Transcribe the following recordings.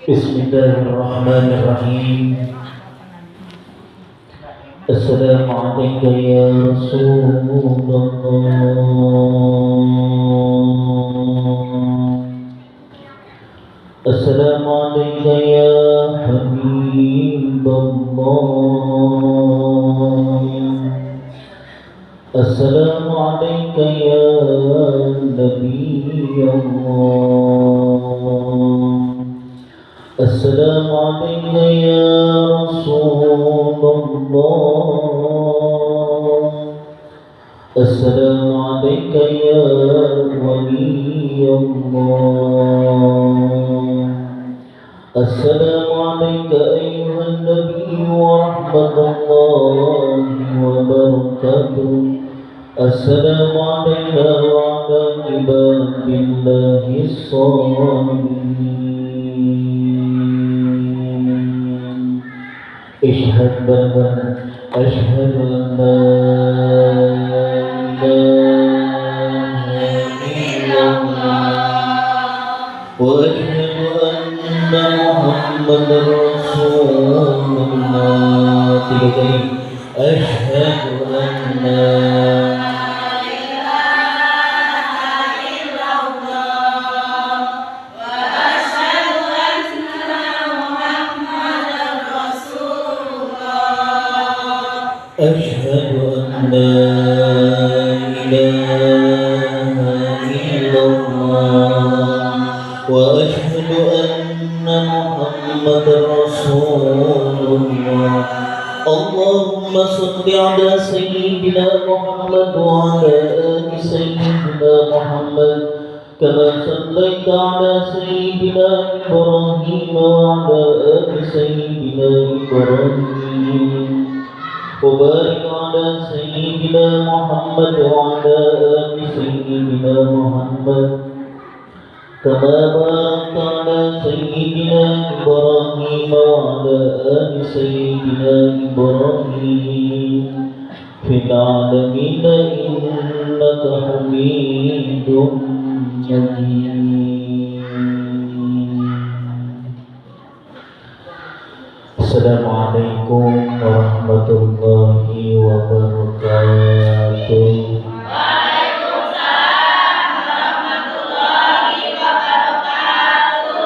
Bismillahirrahmanirrahim. Assalamualaikum ya Rasulullah. Assalamualaikum ya Habibullah. Assalamualaikum ya Nabi Allah. Assalamualaikum ya Rasulullah. Assalamualaikum ya Wali Allah. Assalamualaikum ayuhan Nabi wa rahmatullahi wa barakatuh. Assalamualaikum wa ala ibadillahi shalihin. Ishhad badan ashhadu an la ilaha illallah wa ashhadu anna Muhammadar Rasulullah. Tiga kali ashhadu an la أشهد أن لا إله إلا الله وأشهد أن محمدا رسول الله. اللهم صل على سيدنا محمد وعلى آل سيدنا محمد كما صليت على سيدنا إبراهيم وعلى آل سيدنا إبراهيم وبارك على سيدنا محمد وعلى آل سيدنا محمد كما باركت على سيدنا إبراهيم وعلى آل سيدنا إبراهيم في العالمين إنك حميد مجيد. Assalamualaikum warahmatullahi wabarakatuh. Waalaikumsalam warahmatullahi wabarakatuh.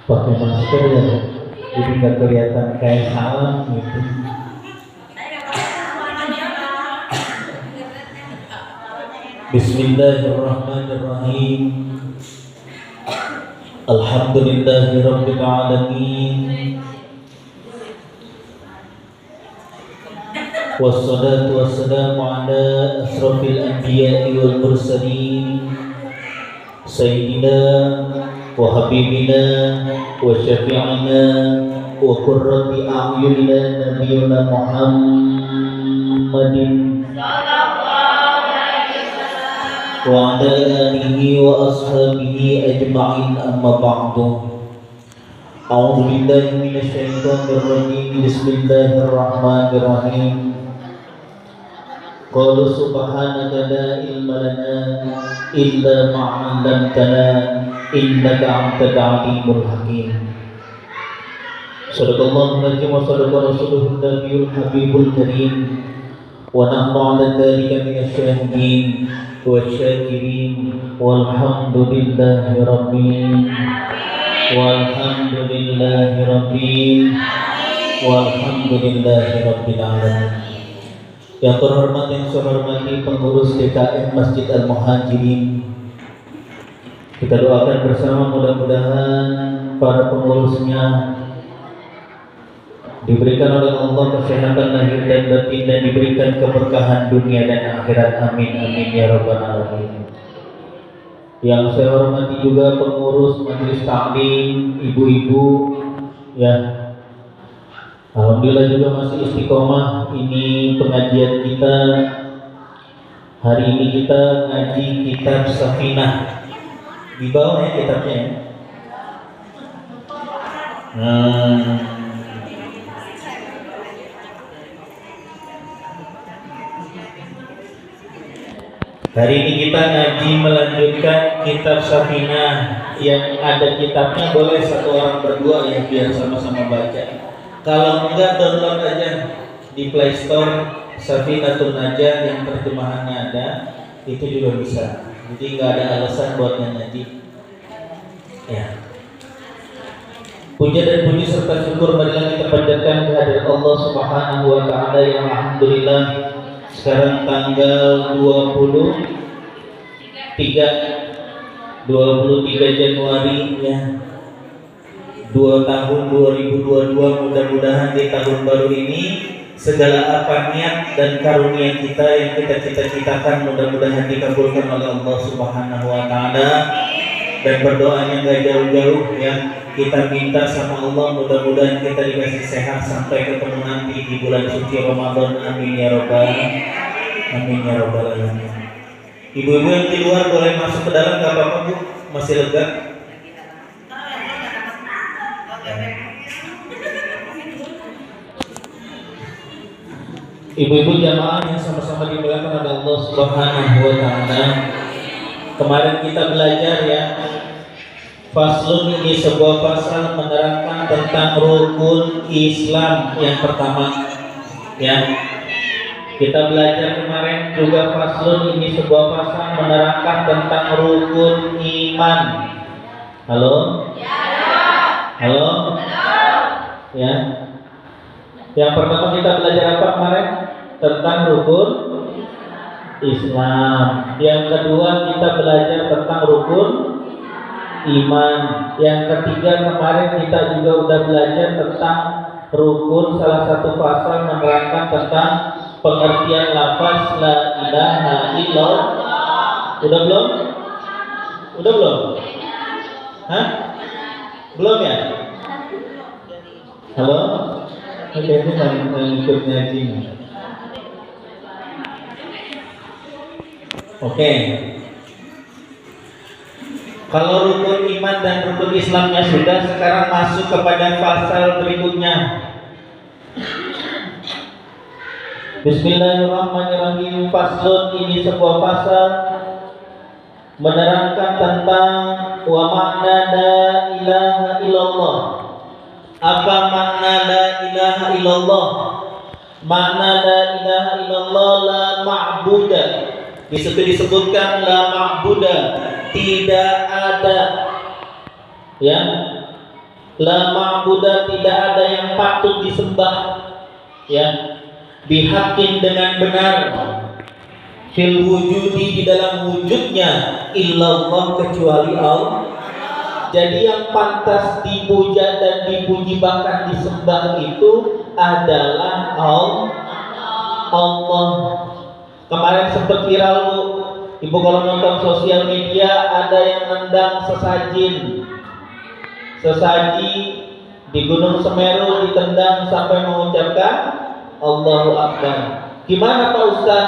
Pakai masker ya, jadi nggak kelihatan kayak salam gitu. Bismillahirrahmanirrahim. Alhamdulillahi rabbil alamin. Wassalatu wassalamu ala asrafil anbiya'i wal mursalin Sayyidina wa habibina wa syafi'ina wa qurrati a'yunina nabiyuna Muhammadin wa ala alihi wa ashabihi ajma'in, amma ba'du. A'udzu billahi minasy syaithanir rajim. Bismillahirrahmanirrahim. Qalu subhanaka la ilma lana illa ma 'allamtana innaka antal alimul hakim. Shadaqallahu al-azim wa shadaqa rasuluhu nabiyul habibul karim wa nahnu 'ala dzalika minasy syahidin wasyakirin walhamdulillahi rabbil alamin. Yang terhormat yang saya hormati pengurus DKM Masjid Al-Muhajirin, kita doakan bersama mudah-mudahan para pengurusnya diberikan oleh Allah kesehatan lahir dan batin dan diberikan keberkahan dunia dan akhirat. Amin amin ya rabbal alamin. Yang saya hormati juga pengurus majelis taklim, ibu-ibu ya. Alhamdulillah juga masih istiqomah. Ini pengajian kita. Hari ini kita ngaji kitab Safinah. Di bawah ya kitabnya. Hari ini kita ngaji melanjutkan kitab Safinah. Yang ada kitabnya boleh satu orang berdua ya, biar sama-sama baca. Kalau enggak, download aja di Play Store Safinatun Najah yang terjemahannya ada, itu juga bisa. Jadi nggak ada alasan buat ngaji. Ya. Puja dan puji serta syukur marilah kita panjatkan kehadirat Allah Subhanahu wa taala yang alhamdulillah sekarang tanggal 23 Januari ya. 2 tahun 2022, mudah-mudahan di tahun baru ini segala apa niat dan karunia kita yang kita cita-citakan mudah-mudahan dikabulkan oleh Allah Subhanahu wa taala. Dan berdoanya nggak jauh-jauh ya, kita minta sama Allah mudah-mudahan kita dikasih sehat sampai ketemu nanti di bulan suci Ramadan. Amin ya robbal alamin. Ibu-ibu yang di luar boleh masuk ke dalam, nggak apa-apa Bu, masih lega. Ibu-ibu jamaah yang sama-sama dimuliakan oleh Allah Subhanahu wa taala. Kemarin kita belajar ya, faslun ini sebuah pasal menerangkan tentang rukun Islam yang pertama. Ya, kita belajar kemarin juga faslun ini sebuah pasal menerangkan tentang rukun iman. Halo? Halo? Ya. Yang pertama kita belajar apa kemarin? Tentang rukun Islam. Yang kedua kita belajar tentang rukun iman. Yang ketiga kemarin kita juga udah belajar tentang rukun, salah satu pasal menerangkan tentang pengertian lafaz la ilaha illallah. Udah belum? Udah belum? Hah? Belum ya? Halo? Oke, ini ikut ngaji. Oke. Kalau rukun iman dan rukun Islamnya sudah, sekarang masuk kepada pasal berikutnya. Bismillahirrahmanirrahim. Faslun ini sebuah pasal menerangkan tentang wa makna la ilaha illallah. Apa makna la ilaha illallah? Makna la ilaha illallah la ma'budah. Di situ disebutkan la ma'budah, tidak ada ya, la ma'budah, tidak ada yang patut disembah ya, bihaqqin dengan benar, fil wujudi di dalam wujudnya, illallah kecuali Allah. Jadi yang pantas dipuja dan dipuji bahkan disembah itu adalah Allah. Kemarin sempat viral Bu, Ibu kalau nonton sosial media ada yang nendang sesaji di Gunung Semeru, ditendang sampai mengucapkan Allahu Akbar. Gimana Pak Ustaz?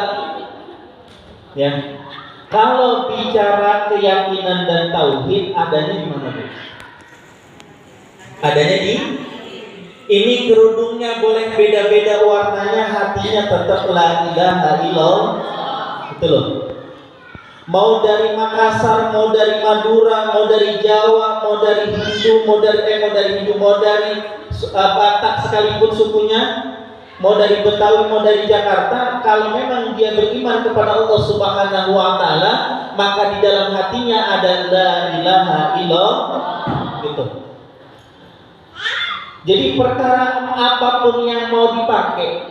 Ya, kalau bicara keyakinan dan tauhid adanya di mana Bu? Adanya di ini, kerudungnya boleh beda-beda warnanya, hatinya tetap la ilaha illallah. Itu loh. Mau dari Makassar, mau dari Madura, mau dari Jawa, mau dari Hindu, mau dari Batak sekalipun sukunya, mau dari Betawi, mau dari Jakarta, kalau memang dia beriman kepada Allah Subhanahu wa taala, maka di dalam hatinya ada la ilaha illallah. Gitu. Jadi perkara apapun yang mau dipakai,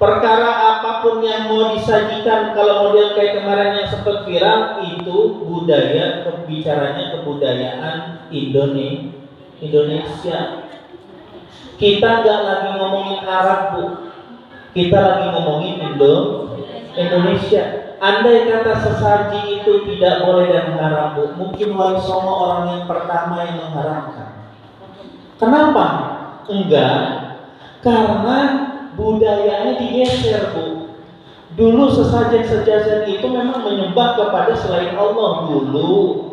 perkara apapun yang mau disajikan, kalau model kayak kemarin yang sempat viral itu budaya, bicaranya kebudayaan Indonesia. Kita nggak lagi ngomongin Arab Bu, kita lagi ngomongin Indonesia. Andai kata sesaji itu tidak boleh dan haram Bu, mungkin Wali Songo orang yang pertama yang mengharamkan. Kenapa? Enggak, karena budayanya digeser Bu. Dulu sesajen-sesajen itu memang menyembah kepada selain Allah dulu.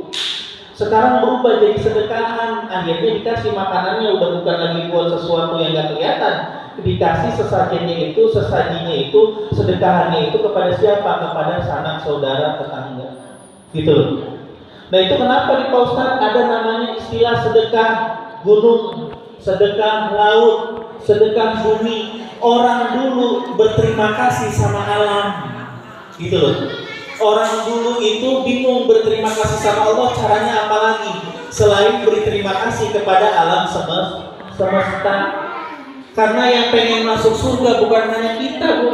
Sekarang berubah jadi sedekahan, akhirnya dikasih makanannya udah bukan lagi buat sesuatu yang gak kelihatan, dikasih sesajinya itu, sedekahannya itu kepada siapa? Kepada sanak saudara tetangga. Gitu loh. Nah itu kenapa di Pak Ustadz ada namanya istilah sedekah gunung, sedekah laut, sedekah bumi. Orang dulu berterima kasih sama alam. Gitu loh. Orang dulu itu bingung berterima kasih sama Allah, caranya apa lagi? Selain berterima kasih kepada alam semesta. Karena yang pengen masuk surga bukan hanya kita, Bu.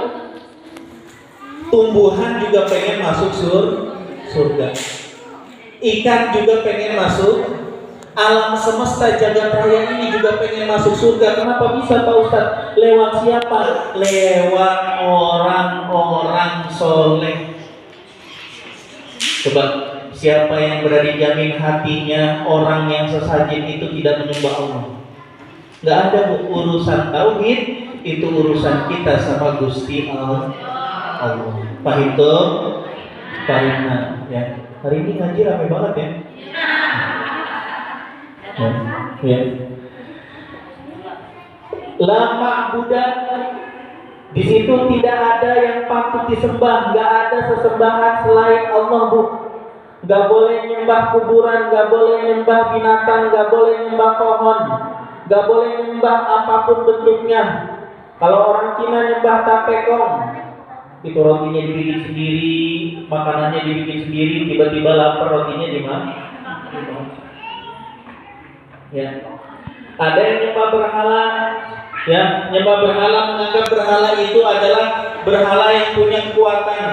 Tumbuhan juga pengen masuk surga. Ikan juga pengen masuk. Alam semesta jagat raya ini juga pengen masuk surga. Kenapa bisa, Pak Ustadz? Lewat siapa? Lewat orang-orang soleh. Coba, siapa yang berani jamin hatinya orang yang sesajen itu tidak menyembah Allah? Gak ada, Bu. Urusan tauhid itu urusan kita sama Gusti Allah. Paham tuh? Paham ya. Hari ini ngaji rame banget ya. Ya. Lama Buddha di situ tidak ada yang patut disembah, nggak ada sesembahan selain Allah, Bu. Nggak boleh nyembah kuburan, nggak boleh nyembah binatang, nggak boleh nyembah pohon, nggak boleh nyembah apapun bentuknya. Kalau orang Cina nyembah tapekong, itu rotinya dibikin sendiri, makanannya dibikin sendiri, tiba-tiba lapar, rotinya di mana? Ya. Ada yang nyembah berhala, ya, nyembah berhala, menganggap berhala itu adalah berhala yang punya kekuatan,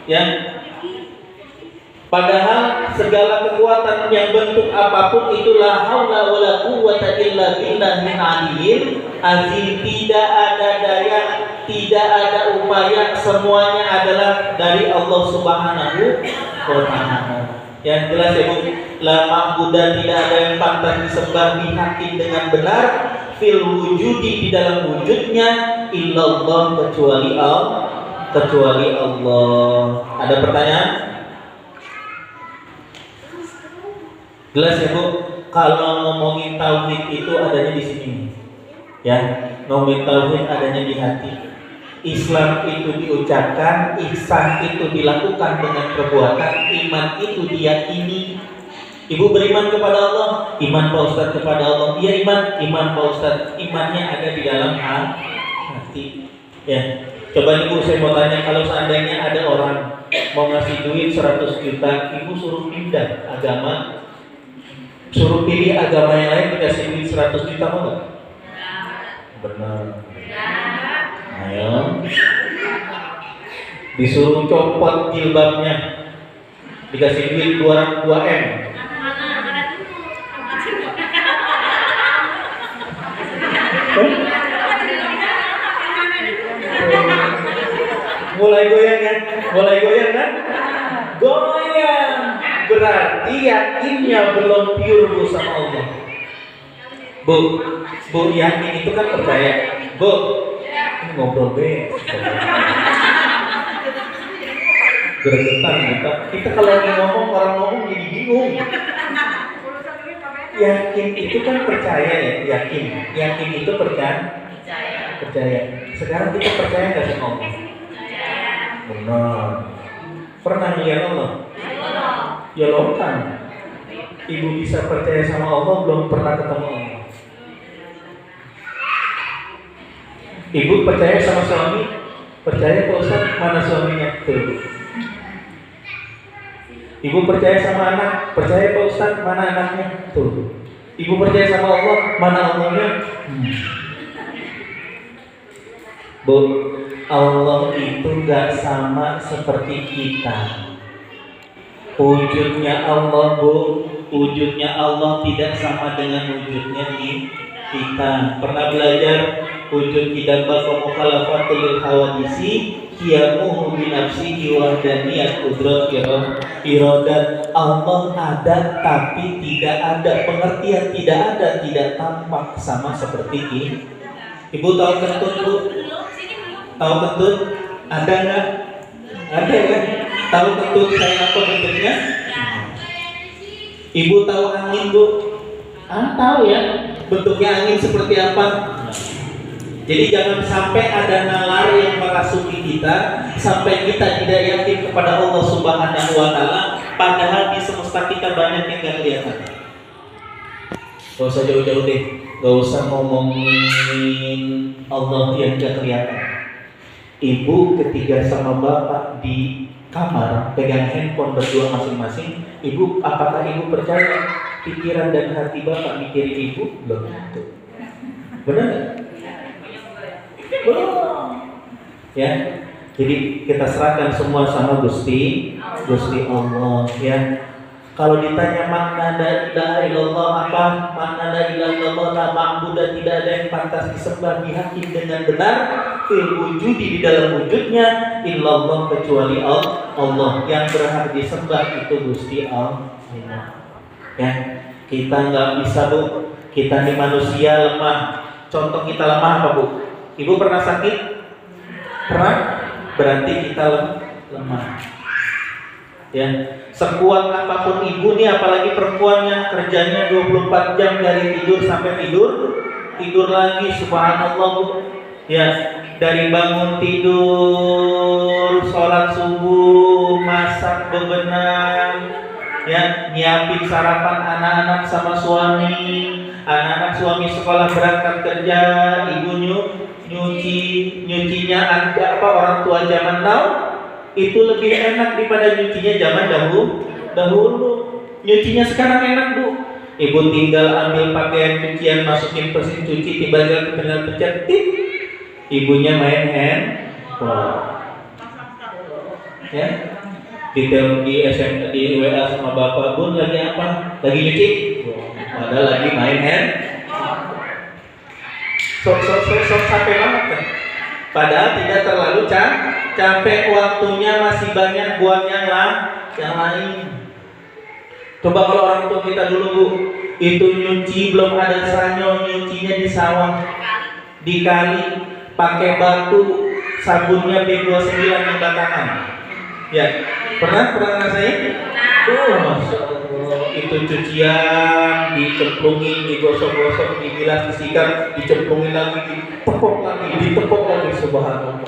ya. Padahal segala kekuatan yang bentuk apapun itulah haula wala quwwata illa billahil aliyyil azim. Tidak ada daya, tidak ada upaya, semuanya adalah dari Allah Subhanahu wa ta'ala. Yang jelas ya, Bu, la ma'budah, tidak ada yang pantas disembah bihaqqin dengan benar, fil wujudi, di dalam wujudnya, illallah, kecuali Allah. Ada pertanyaan? Jelas ya, Bu, kalau ngomongin tauhid itu adanya di sini. Ya, ngomongin tauhid adanya di hati. Islam itu diucapkan, ihsan itu dilakukan dengan perbuatan, iman itu diyakini. Ibu beriman kepada Allah, iman Pak Ustadz kepada Allah. Iya iman Pak Ustadz, imannya ada di dalam hati. Ya, coba Ibu saya mau tanya, kalau seandainya ada orang mau ngasih duit 100 juta, Ibu suruh pindah agama, suruh pilih agama yang lain, dikasih duit 100 juta mau nggak? Benar. Ayo. Disuruh copot jilbabnya, dikasih duit 2M. Mulai goyang kan? Goyang. Berarti yakinnya belum pure, Bu, sama Allah. Bu, yakin itu kan percaya. Bu, ini ngobrol Gergetan kita kalau lagi ngomong, orang ngomong jadi bingung. Yakin itu kan percaya ya, yakin itu percaya. Sekarang kita percaya nggak sama Allah? Benar. Pernah lihat Allah? Ya loh kan. Ibu bisa percaya sama Allah, belum pernah ketemu Allah. Ibu percaya sama suami? Percaya Pak Ustaz, mana suaminya? Tuh. Ibu percaya sama anak? Percaya Pak Ustaz, mana anaknya? Tuh. Ibu percaya sama Allah, mana Allahnya? Bu, Allah itu gak sama seperti kita. Wujudnya Allah, Bu, wujudnya Allah tidak sama dengan wujudnya kita. Pernah belajar wujud kidabah wa mukhalafatul hawadisi qiyamuhu bi nafsihi wa daniyat qudrat iradat. Allah ada tapi tidak ada, pengertian tidak ada, tidak tampak sama seperti ini. Ibu tahu kentut, Bu? Tahu kentut? Ada nggak? Ada kan? Tahu kentut kayak apa bentuknya? Ibu tahu angin, Bu? Tahu ya? Bentuknya angin seperti apa? Jadi jangan sampai ada nalar yang merasuki kita sampai kita tidak yakin kepada Allah Subhanahu wa taala, padahal di semesta kita banyak yang gak kelihatan. Gak usah jauh-jauh deh, gak usah ngomongin Allah yang gak kelihatan. Ibu ketiga sama bapak di kamar pegang handphone berdua masing-masing, ibu, apakah ibu percaya pikiran dan hati bapak mikirin ibu? Belum tentu. Benar nggak? Belum. Ya, jadi kita serahkan semua sama Gusti Allah. Ya, kalau ditanya makna la ilaha illallah apa, makna la ilaha illallah la ma'budu, tidak ada yang pantas disembah dihakimi dengan benar fil wujudi, di dalam wujudnya, illallah, kecuali Allah. Yang berhak disembah itu Gusti Allah. Ya, kita nggak bisa, Bu. Kita ini manusia lemah. Contoh kita lemah apa, Bu? Ibu pernah sakit? Pernah? Berarti kita lemah. Ya, sekuat apapun ibu nih, apalagi perempuan yang kerjanya 24 jam dari tidur sampai tidur lagi, subhanallah, Bu. Ya, dari bangun tidur, sholat subuh, masak bebenah, ya, nyiapin sarapan anak-anak sama suami, anak-anak suami sekolah berangkat kerja, ibu nyucinya ada apa, orang tua zaman now itu lebih enak daripada nyucinya zaman dahulu. Nyucinya sekarang enak, Bu. Ibu tinggal ambil pakaian cucian, masukin mesin cuci, tinggal pencet, tip, ibunya main handphone. Ya, di SMS, di WA sama bapak, Bun lagi apa? Lagi nyuci? Padahal lagi main handphone. Sok capek banget kan? Padahal tidak terlalu capek, waktunya masih banyak buat yang lain. Coba kalau orang tua kita dulu, Bu, itu nyuci belum ada sanyo, nyucinya di sawah, di kali, pakai batu, sabunnya B29 yang batangan. Ya, pernah ngerasain? Masya Allah, itu cucian dicemplungin, digosok-gosok, dibilas, disikat, dicemplungin lagi, ditepok lagi, subhanallah.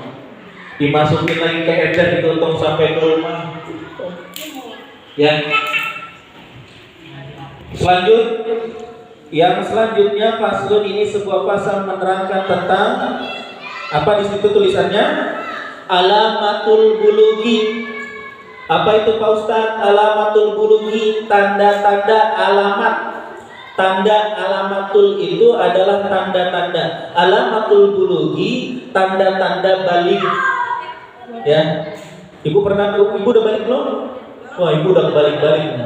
Dimasukin lagi ke ember, ditutup sampai ke rumah. Ya. Yang selanjutnya faslun, ini sebuah pasal menerangkan tentang apa di situ tulisannya? Alamatul bulugi. Apa itu Pak Ustadz? Alamatul bulugi, tanda-tanda alamat. Tanda alamatul itu adalah tanda-tanda. Alamatul bulugi, tanda-tanda balik. Ya, ibu udah balik belum? Wah, ibu udah balik-balik.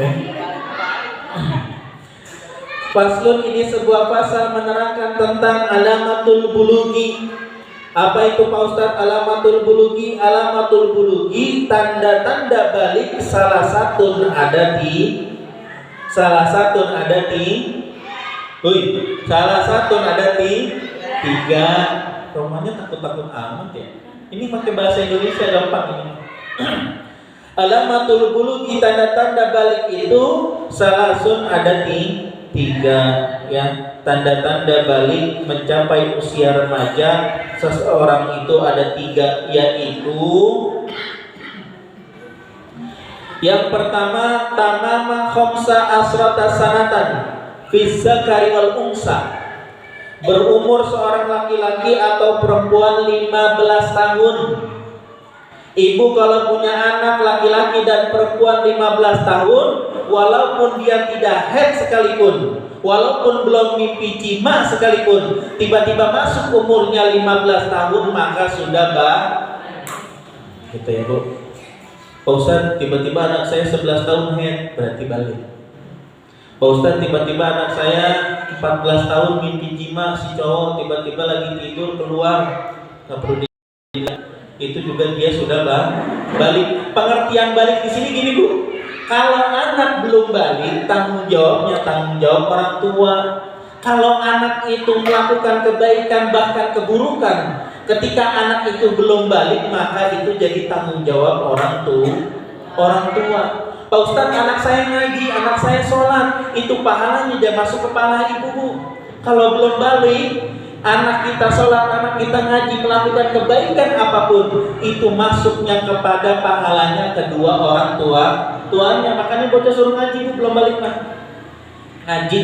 Ya. Faslun, ini sebuah pasal menerangkan tentang alamatul bulugi. Apa itu Pak Ustadz alamatul bulugi? Alamatul bulugi, tanda-tanda balik, salah satu ada di tiga. Romanya takut-takut amat ya. Ini pakai bahasa Indonesia gampang ini. Alamatul bulugi, tanda-tanda balik itu salah satu ada di tiga, ya. Tanda-tanda balik mencapai usia remaja seseorang itu ada tiga, yaitu yang pertama, tamama khamsa asrata sanatan fi zakari wal unsa, berumur seorang laki-laki atau perempuan 15 tahun. Ibu kalau punya anak laki-laki dan perempuan 15 tahun, walaupun dia tidak haid sekalipun, walaupun belum mimpi jima sekalipun, tiba-tiba masuk umurnya 15 tahun, maka sudah gitu ya, Bu. Pak Ustadz, tiba-tiba anak saya 11 tahun haid, berarti balik. Pak Ustadz, tiba-tiba anak saya 14 tahun mimpi jima, si cowok tiba-tiba lagi tidur keluar, nggak perlu itu juga dia sudah balik. Pengertian balik di sini gini, Bu. Kalau anak belum balik, tanggung jawab orang tua. Kalau anak itu melakukan kebaikan bahkan keburukan, ketika anak itu belum balik, maka itu jadi tanggung jawab orang tua. Pak Ustadz, anak saya ngaji, anak saya sholat, itu pahalanya dia masuk kepala ibu, Bu. Kalau belum balik, anak kita sholat, anak kita ngaji, melakukan kebaikan apapun, itu masuknya kepada pahalanya kedua orang tuanya. Makanya bocah suruh ngaji, ibu belum balik mah ngaji,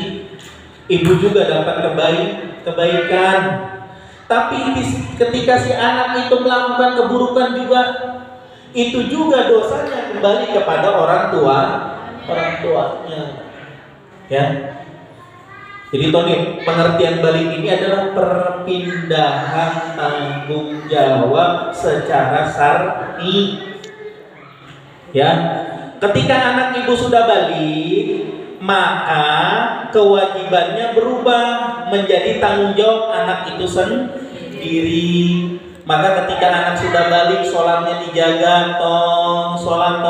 ibu juga dapat kebaikan. Tapi ketika si anak itu melakukan keburukan juga, itu juga dosanya kembali kepada orang tuanya. Ya. Jadi Tony, pengertian balik ini adalah perpindahan tanggung jawab secara syar'i. Ya. Ketika anak ibu sudah balik, maka kewajibannya berubah menjadi tanggung jawab anak itu sendiri. Maka ketika anak sudah balik, sholatnya dijaga, sholat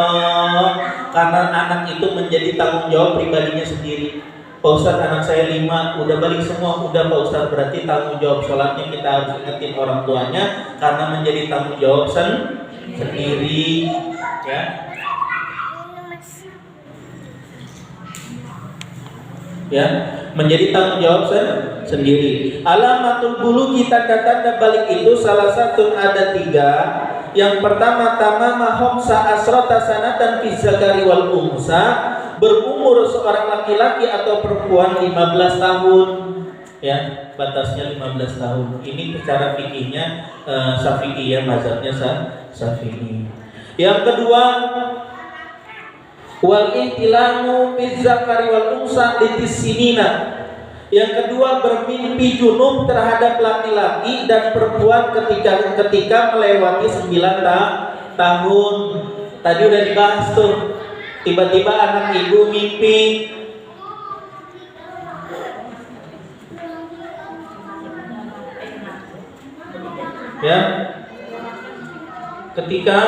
karena anak itu menjadi tanggung jawab pribadinya sendiri. Pak Ustadz, anak saya 5, udah balik semua. Udah Pak Ustadz, berarti tanggung jawab sholatnya kita harus ingetin orang tuanya, karena menjadi tanggung jawab sendiri. Ya. Ya, menjadi tanggung jawab sendiri. Alamatul bulugi, tanda-tanda balik itu salah satu ada 3. Yang pertama, tamama khamsa asrata sanatan fi zakari wal unsa, berumur seorang laki-laki atau perempuan 15 tahun. Ya, batasnya 15 tahun. Ini secara fikihnya Syafi'i, ya, mazhabnya Syafi'i. Yang kedua, wal ihtilamu fi zakari wal unsa litisinina. Yang kedua, bermimpi junub terhadap laki-laki dan perempuan ketika melewati 9 tahun. Tadi udah dibahas tuh. Tiba-tiba anak ibu mimpi ya, ketika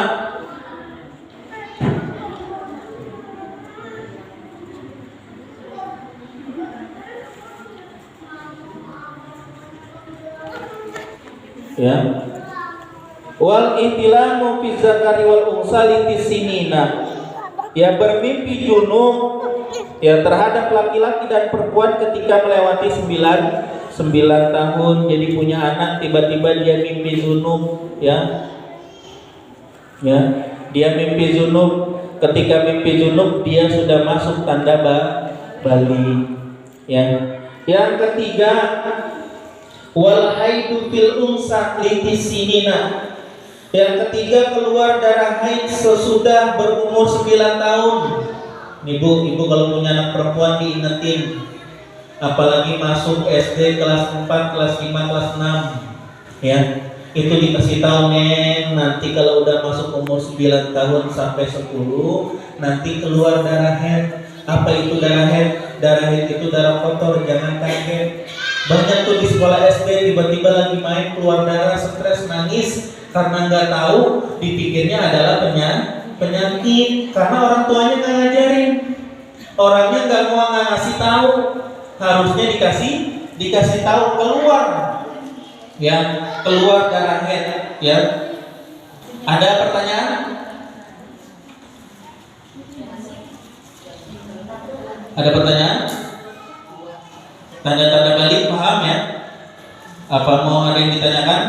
ya, wal ihtilamu fi zakari wal unsa litisinina, ya, bermimpi junub ya terhadap laki-laki dan perempuan ketika melewati 9 tahun. Jadi punya anak, tiba-tiba dia mimpi junub, ya. Ya, dia mimpi junub. Ketika mimpi junub dia sudah masuk tanda balik, ya. Yang ketiga, wal haidu fil unsa litisinina. Yang ketiga, keluar darah haid sesudah berumur 9 tahun. Ibu kalau punya anak perempuan diingetin, apalagi masuk SD kelas 4, kelas 5, kelas 6, ya, itu dikasih tahu, Neng, nanti kalau udah masuk umur 9 tahun sampai 10, nanti keluar darah haid. Apa itu darah haid? Darah haid itu darah kotor, jangan kaget. Banyak tuh di sekolah SD tiba-tiba lagi main keluar darah, stres, nangis, karena nggak tahu, dipikirnya adalah penyakit, karena orang tuanya nggak ngajarin, orangnya nggak ngasih tahu. Harusnya dikasih tahu keluar, ya, keluar darah haid, ya. Ada pertanyaan? Ada pertanyaan? Tanda-tanda balik paham, ya? Apa mau ada yang ditanyakan?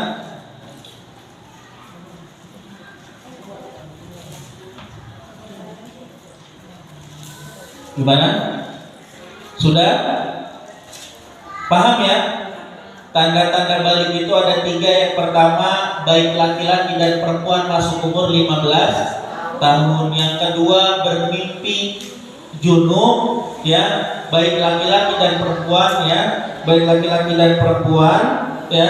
Gimana? Sudah? Paham, ya? Tanda-tanda balik itu ada 3. Yang pertama, baik laki-laki dan perempuan masuk umur 15 tahun. Yang kedua, bermimpi junub, ya, baik laki-laki dan perempuan, ya, baik laki-laki dan perempuan, ya,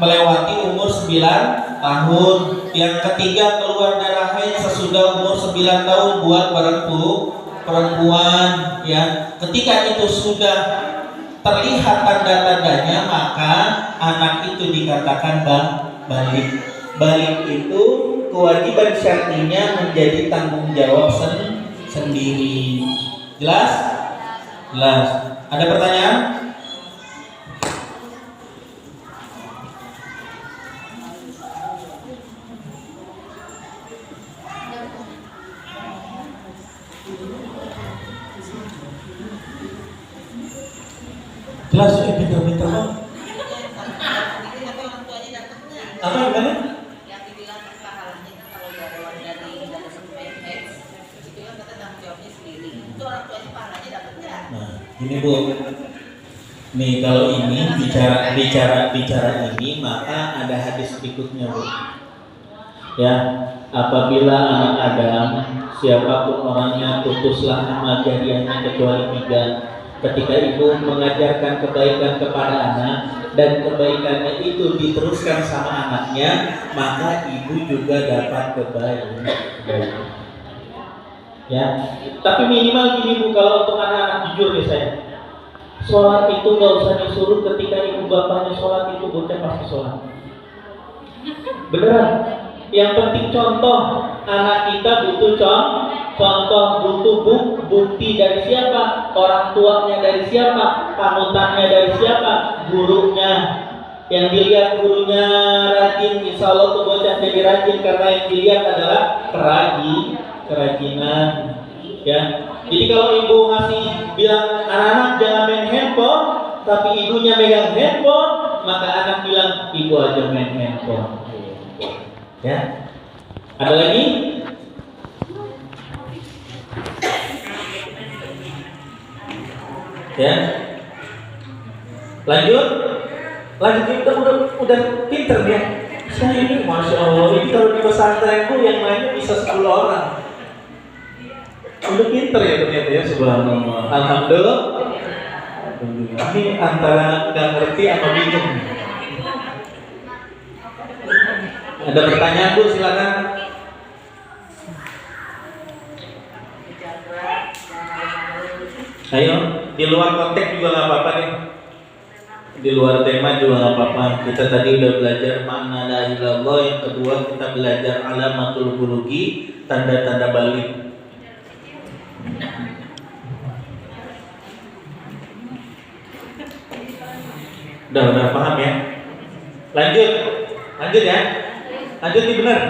melewati umur 9 tahun. Yang ketiga, keluar darah haid sesudah umur 9 tahun buat perempuan, ya. Ketika itu sudah terlihat tanda-tandanya, maka anak itu dikatakan balik. Balik itu kewajiban syar'inya menjadi tanggung jawab sendiri. Jelas? Jelas. Ada pertanyaan? Jelas, pintar-pintar banget. Apa gimana? Yang dibilang pahalanya kan kalau dari sampai X itu kan kata tanggung jawabnya sendiri. Itu orang tuanya pahalanya dapat nggak? Nah, ini Bu. Nih kalau ini bicara ini maka ada hadis berikutnya Bu. Ya, apabila anak Adam siapapun orangnya putuslah amal jariahnya kecuali 3. Ketika ibu mengajarkan kebaikan kepada anak dan kebaikannya itu diteruskan sama anaknya, maka ibu juga dapat kebaikan. Ya, tapi minimal gini Bu, kalau untuk anak-anak jujur nih saya, sholat itu nggak usah disuruh ketika ibu bapaknya sholat itu bocah pasti sholat. Beneran. Yang penting contoh, anak kita butuh contoh, butuh bukti dari siapa? Orang tuanya dari siapa? Panutannya dari siapa? Gurunya. Yang dilihat gurunya rajin, insya Allah tuh bocah jadi rajin karena yang dilihat adalah kerajinan. Ya. Jadi kalau ibu ngasih bilang anak-anak jangan main handphone, tapi ibunya megang handphone, maka anak bilang ibu aja main handphone. Ya, ada lagi? Ya, lanjut kita udah pinter ya. Saya ini masya Allah, ini kalau di pesantren itu yang mainnya bisa 10 orang. Udah pinter ya ternyata ya, subhanallah. Alhamdulillah. Ini antara nggak ngerti atau bingung. Ada pertanyaan Bu, silakan. Ayo, di luar konteks juga nggak apa-apa nih. Di luar tema juga nggak apa-apa. Kita tadi udah belajar makna la ilaha illallah. Yang kedua kita belajar alamatul bulugi, tanda-tanda balik. Udah paham ya? Lanjut ya. Lanjut nih benar.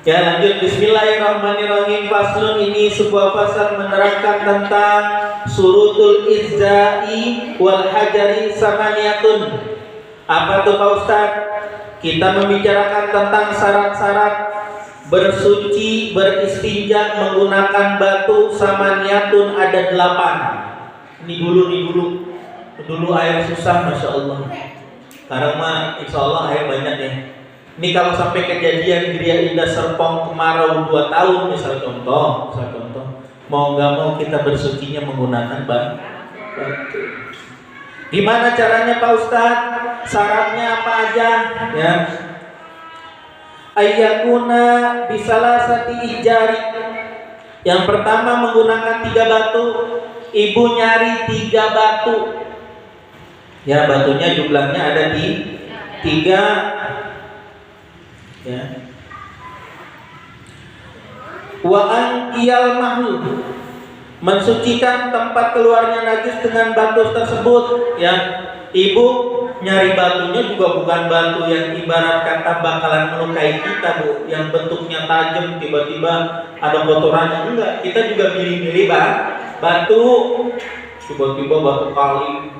Ya lanjut. Bismillahirrahmanirrahim. Faslun, ini sebuah pasal menerangkan tentang surutul izzai wal hajari samaniyatun. Apa tuh Pak Ustaz? Kita membicarakan tentang syarat-syarat bersuci, beristinja menggunakan batu samaniyatun, ada 8. Ini dulu air susah, masya Allah. Sekarang mah insya Allah air banyak ya. Ini kalau sampai kejadian Gria Indah Serpong kemarau 2 tahun misal contoh, mau nggak mau kita bersucinya menggunakan batu. Gimana caranya Pak Ustadz? Syaratnya apa aja? Ya. Ayyakuna bisalasati ijari. Yang pertama menggunakan 3 batu. Ibu nyari 3 batu. Ya, batunya jumlahnya ada di 3. Ya. Wa anqiyal mahlu, mensucikan tempat keluarnya najis dengan batu tersebut. Ya, ibu nyari batunya juga bukan batu yang ibarat kata bakalan melukai kita Bu, yang bentuknya tajam tiba-tiba ada kotorannya, enggak. Kita juga pilih-pilih batu, tiba-tiba batu kali.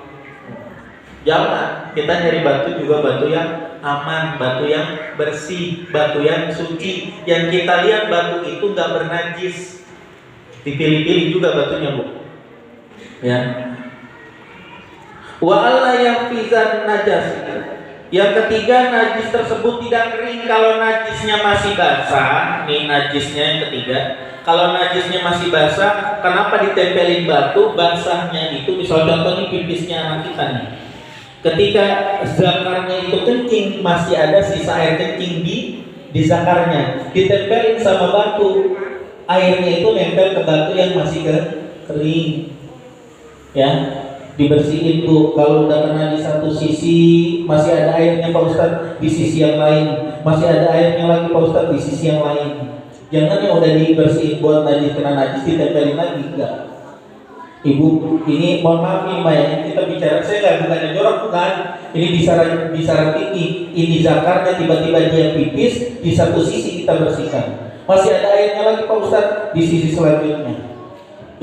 Jangan, kita nyari batu juga batu yang aman, batu yang bersih, batu yang suci. Yang kita lihat batu itu nggak bernajis. Dipilih-pilih juga batunya Bu. Ya. Wa alla yafizan najas. Yang ketiga, najis tersebut tidak kering. Kalau najisnya masih basah, nih najisnya yang ketiga. Kalau najisnya masih basah, kenapa ditempelin batu? Basahnya itu, misal contohnya pipisnya anak kita nih. Ketika zakarnya itu kencing, masih ada sisa air kencing di zakarnya, ditempelin sama batu, airnya itu nempel ke batu yang masih kering. Ya, dibersihin tuh. Kalau udah kena di satu sisi, masih ada airnya Pak Ustadz, di sisi yang lain masih ada airnya lagi Pak Ustadz, di sisi yang lain. Jangan yang udah dibersihin buat najis kena najis ditempelin lagi, enggak. Ibu, ini mohon maaf nih Mbak ya, kita bicara, saya nggak bukannya jorok, bukan. Ini bicara fikih. Ini zakarnya tiba-tiba dia pipis, di satu sisi kita bersihkan. Masih ada airnya lagi Pak Ustadz di sisi selanjutnya.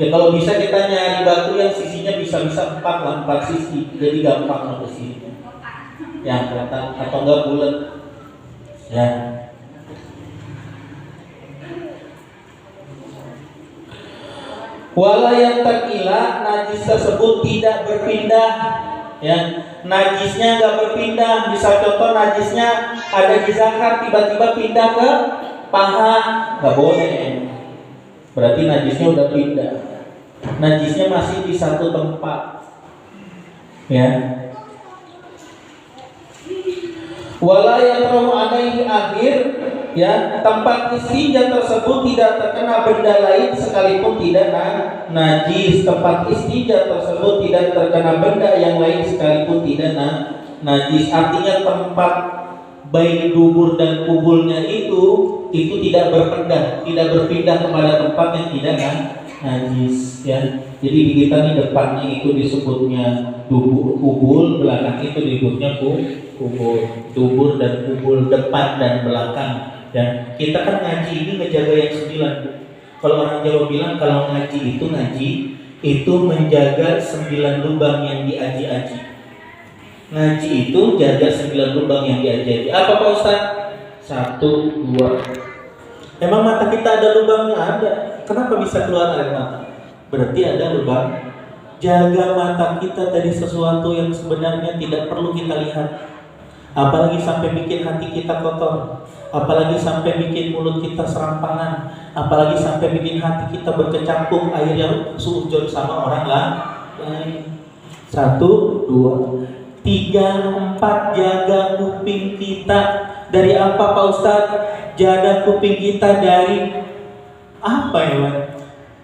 Ya kalau bisa kita nyari batu yang sisinya bisa 4 sisi, jadi gampang bersihnya. yang kotak atau enggak bulat. Ya. Wala yang takila, najis tersebut tidak berpindah. Ya, najisnya nggak berpindah. Misal contoh najisnya ada di zakar, tiba-tiba pindah ke paha, nggak boleh. Berarti najisnya udah pindah. Najisnya masih di satu tempat. Ya. Wala yatrahu alaihi akhir, ya, tempat istinja tersebut tidak terkena benda lain sekalipun tidak najis. Tempat istinja tersebut tidak terkena benda yang lain sekalipun tidak najis. Artinya tempat baik dubur dan kubulnya itu tidak berpindah, tidak berpindah kepada tempat yang tidak najis, ya. Jadi di kita nih depannya itu disebutnya kubul, belakang itu disebutnya kubul. Dubur dan kubul, depan dan belakang. Ya, kita kan ngaji ini ngejaga yang 9. Kalau orang Jawa bilang kalau ngaji itu menjaga 9 lubang yang diaji-aji. Ngaji itu jaga 9 lubang yang diaji-aji. Apa Pak Ustaz? 1, 2. Emang mata kita ada lubangnya? Ada. Kenapa bisa keluar air mata? Berarti ada lubang. Jaga mata kita dari sesuatu yang sebenarnya tidak perlu kita lihat. Apalagi sampai bikin hati kita kotor, apalagi sampai bikin mulut kita serampangan, apalagi sampai bikin hati kita berkecimpung air yang suujon sama orang lain. 1, 2, 3, 4. Jaga kuping kita dari apa Pak Ustadz? Jaga kuping kita dari apa ya Pak?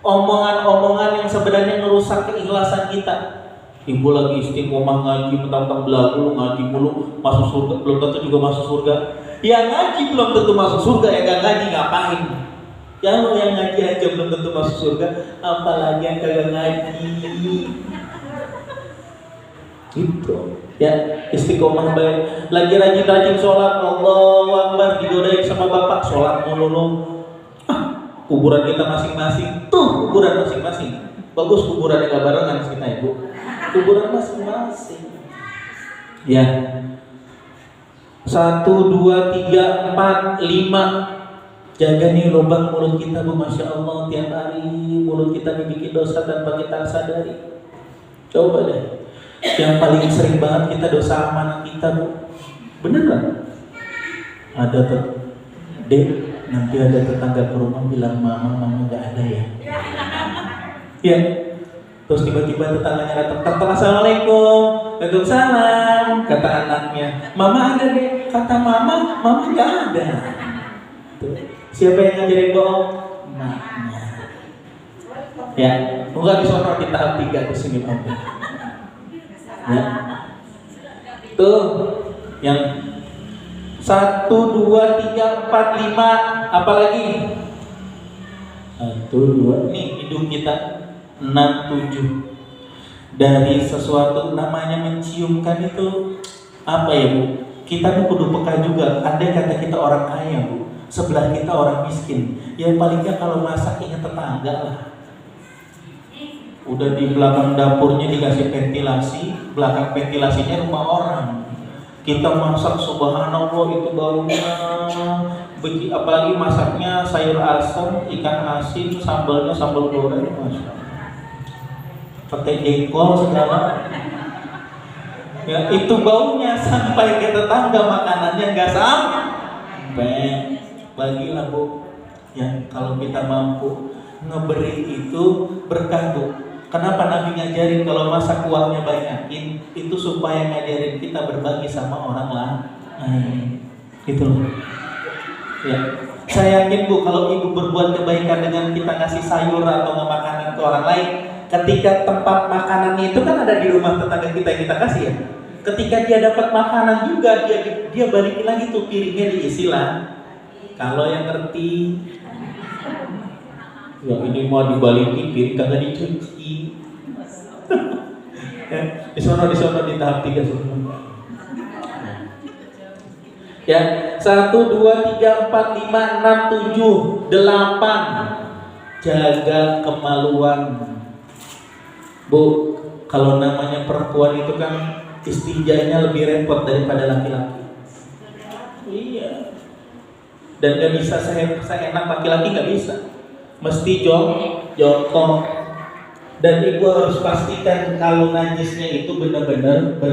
Omongan-omongan yang sebenarnya merusak keikhlasan kita. Ibu lagi istiqomah ngaji, mentang-mentang belagu ngaji mulu masuk surga, belum tentu juga masuk surga. Yang ngaji belum tentu masuk surga, yang gak ngaji ngapain? Yang ngaji aja belum tentu masuk surga, apalagi yang kagak ngaji. Gitu. Ya, istiqomah baik. Lagi rajin-rajin sholat, Allahu Akbar, digodain sama bapak, sholat mulu. Kuburan kita masing-masing. Tuh, kuburan masing-masing. Bagus kuburan yang gak barengan kita Ibu. Kuburan masing-masing. Ya. 1, 2, 3, 4, 5. Jaga nih lubang mulut kita Bu, Masya Allah. Tiap hari mulut kita dibikin dosa tanpa kita sadari. Coba deh. Yang paling sering banget kita dosa sama anak kita Bu. Bener kan? Ada tuh Dek, nanti ada tetangga ke rumah bilang mama gak ada ya. Ya. Terus tiba-tiba tetangganya datang, Assalamualaikum. Waalaikumsalam. Kata anaknya, Mama ada deh. Kata Mama gak ada. Tuh. Siapa yang ngajarin bohong? Maknya. Ya, enggak disorot di tahap 3 di sini Om. Ya. Tuh, yang 1, 2, 3, 4, 5. Apalagi? 1, 2. Nih hidung kita. 6, 7. Dari sesuatu namanya menciumkan itu apa ya Bu? Kita tuh kudu peka juga. Andai kata kita orang kaya Bu, sebelah kita orang miskin, ya palingnya kalau masak ingat tetangga lah. Udah di belakang dapurnya dikasih ventilasi, belakang ventilasinya rumah orang. Kita masak subhanallah itu baunya. Apalagi masaknya sayur asam, ikan asin, sambalnya sambal goreng, Masya Allah. Pakai jengkol segala. Ya, itu baunya sampai ke tetangga, makanannya nggak sampai. Bagilah Bu, ya kalau kita mampu ngeberi itu berkah Bu. Kenapa Nabi ngajarin kalau masak uangnya banyakin? Itu supaya ngajarin kita berbagi sama orang lain. Gitu loh. Ya, saya yakin Bu, kalau Ibu berbuat kebaikan dengan kita ngasih sayur atau makanan ke orang lain, ketika tempat makanannya itu kan ada di rumah tetangga kita yang kita kasih ya. Ketika dia dapat makanan juga, dia balikin lagi tuh piringnya diisi lah. Kalau yang ngerti, ya ini mau dibalikin piring kagak dicuci. Di sono di tahap 3 semua. Ya, 1, 2, 3, 4, 5, 6, 7, 8. Jaga kemaluan. Bu, kalau namanya perempuan itu kan istinjanya lebih repot daripada laki-laki. Iya. Dan gak bisa seenak laki-laki, gak bisa. Mesti jongkok. Dan ibu harus pastikan kalau najisnya itu benar-benar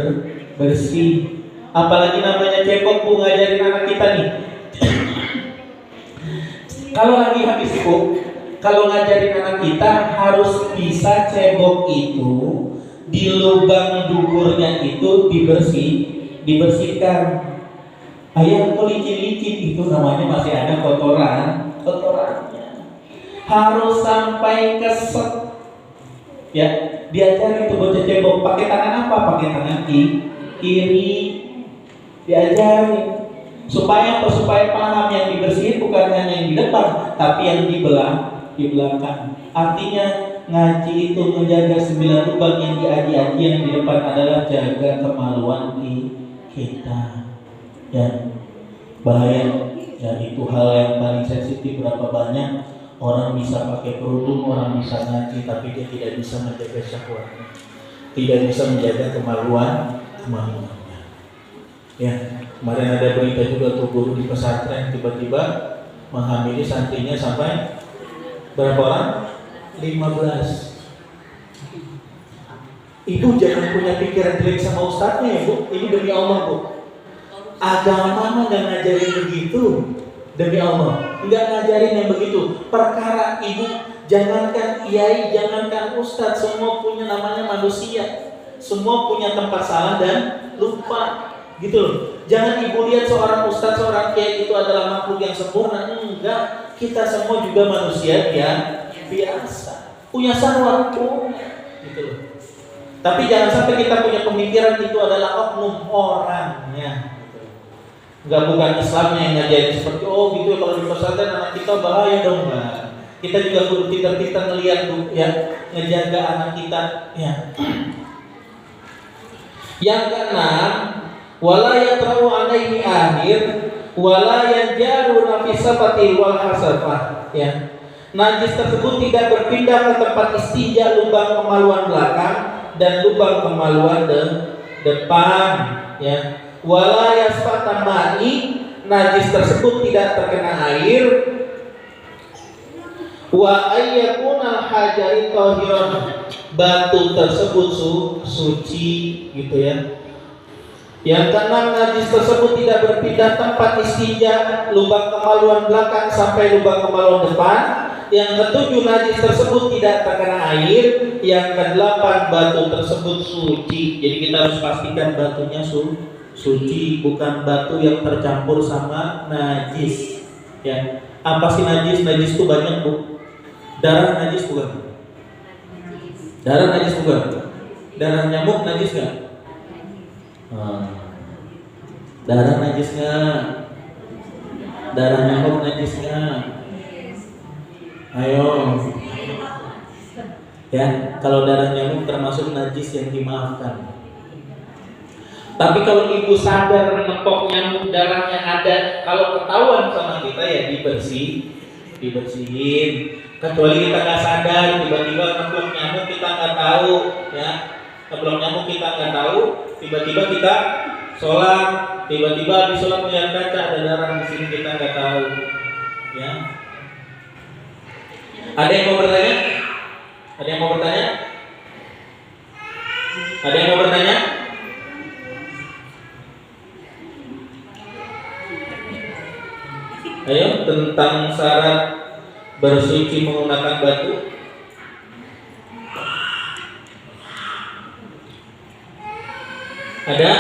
bersih. Apalagi namanya cebok, bu, ngajarin anak kita nih. Kalau lagi habis bu, kalau ngajarin anak kita harus bisa cebok itu di lubang duburnya itu dibersihkan. Ayam kok licin-licin itu namanya masih ada kotorannya. Harus sampai keset. Ya, diajarin itu bocah cebok pakai tangan apa? Pakai tangan kiri. Diajarin supaya paham yang dibersihin bukan hanya yang di depan, tapi yang di belakang. Artinya ngaji itu menjaga 9 lubang yang di aji-aji, yang di depan adalah jaga kemaluan kita. Ya, bahaya. Ya, itu hal yang paling sensitif. Berapa banyak orang bisa pakai kerudung, orang bisa ngaji, tapi dia tidak bisa menjaga syahwatnya, tidak bisa menjaga kemaluannya. Ya, kemarin ada berita juga tuh guru di pesantren tiba-tiba menghamili santrinya sampai berapa orang? 15. Ibu jangan punya pikiran jelek sama ustadznya ya bu. Ini demi Allah bu. Agama mah gak ngajarin begitu. Demi Allah, nggak ngajarin yang begitu. Perkara ibu, jangankan kiai, jangankan ustadz, semua punya namanya manusia. Semua punya tempat salah dan lupa, gitu loh. Jangan ibu lihat seorang ustadz, seorang kiai itu adalah makhluk yang sempurna. Enggak, kita semua juga manusia biasa, punya salah, gitu loh. Tapi jangan sampai kita punya pemikiran itu adalah oknum orangnya. Enggak, bukan Islamnya yang ngajarin seperti gitu kalau di pesantren anak kita bahaya dong, enggak. Kita juga kudu pintar-pintar ngelihat ya, ngejaga anak kita ya. Yang keenam, wala yatrau alaihi akhir wala yanjaru nafisati wal hasafah ya. Najis tersebut tidak berpindah ke tempat istinja, lubang kemaluan belakang dan lubang kemaluan depan ya. Wala yasfatan ma'i, najis tersebut tidak terkena air. Wa ayyakunal hajari tahiran, batu tersebut suci, gitu ya. Yang keenam, najis tersebut tidak berpindah tempat istinja, lubang kemaluan belakang sampai lubang kemaluan depan. Yang ketujuh, najis tersebut tidak terkena air. Yang kedelapan, batu tersebut suci. Jadi kita harus pastikan batunya suci, bukan batu yang tercampur sama najis. Ya, apa sih najis? Najis itu banyak bu. Darah najis bukan? Darah najis bukan? Darah nyamuk najis nggak? Darah najis nggak? Darah nyamuk najis nggak? Ayo. Ya, kalau darah nyamuk termasuk najis yang dimaafkan. Tapi kalau ibu sadar nepok nyamuk darahnya ada, kalau ketahuan sama kita ya dibersihin. Kecuali kita nggak sadar, tiba-tiba nepok nyamuk kita nggak tahu, ya. Nepok nyamuk kita nggak tahu, tiba-tiba kita sholat, tiba-tiba habis sholat melihat kaca ada darah di sini, kita nggak tahu, ya. Ada yang mau bertanya? Ada yang mau bertanya? Ada yang mau bertanya? Ayo, tentang syarat bersuci menggunakan batu. Ada?